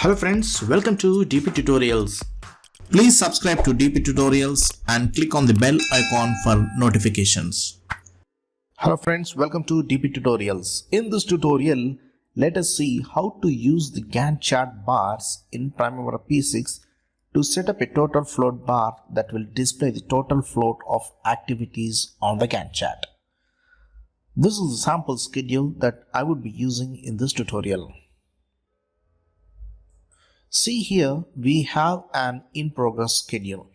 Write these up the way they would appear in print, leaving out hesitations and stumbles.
Hello friends, welcome to dptutorials. Please subscribe to dptutorials and click on the bell icon for notifications. Hello friends, welcome to dptutorials. In this tutorial, let us see how to use the Gantt chart bars in PRimavera P6 to set up a total float bar that will display the total float of activities on the Gantt chart. This is the sample schedule that I would be using in this tutorial. See here, we have an in-progress schedule.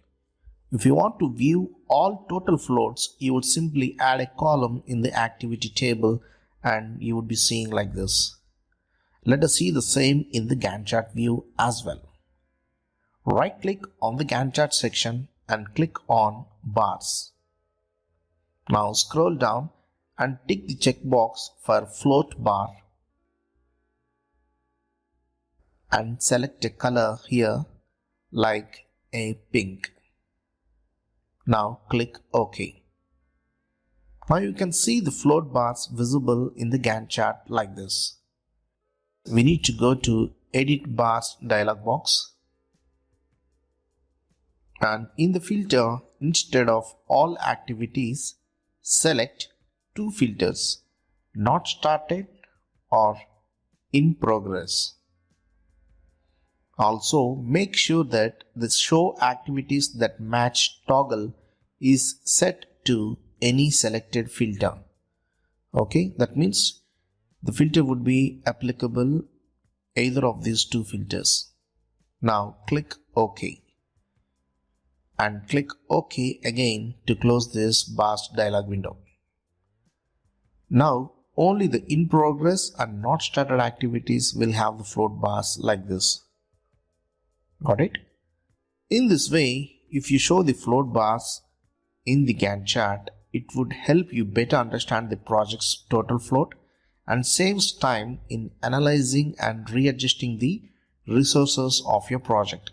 If you want to view all total floats, you would simply add a column in the activity table and you would be seeing like this. Let us see the same in the Gantt chart view as well. Right-click on the Gantt chart section and click on Bars. Now scroll down and tick the checkbox for Float Bar and select a color here like a pink. Now click OK. Now you can see the float bars visible in the Gantt chart like this. We need to go to Edit Bars dialog box, and in the filter, instead of all activities, select two filters: not started or in progress. Also, make sure that the show activities that match toggle is set to any selected filter. Okay, that means the filter would be applicable either of these two filters. Now click OK and click OK again to close this bars dialog window. Now only the in progress and not started activities will have the float bars like this. Got it? In this way, if you show the float bars in the Gantt chart, it would help you better understand the project's total float and saves time in analyzing and readjusting the resources of your project.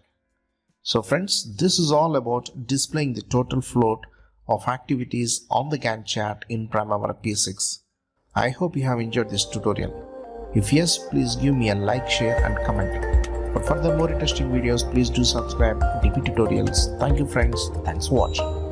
So friends, this is all about displaying the total float of activities on the Gantt chart in PRimavera P6. I hope you have enjoyed this tutorial. If yes, please give me a like, share and comment. For further more interesting videos, please do subscribe to dptutorials. Thank you friends. Thanks for watching.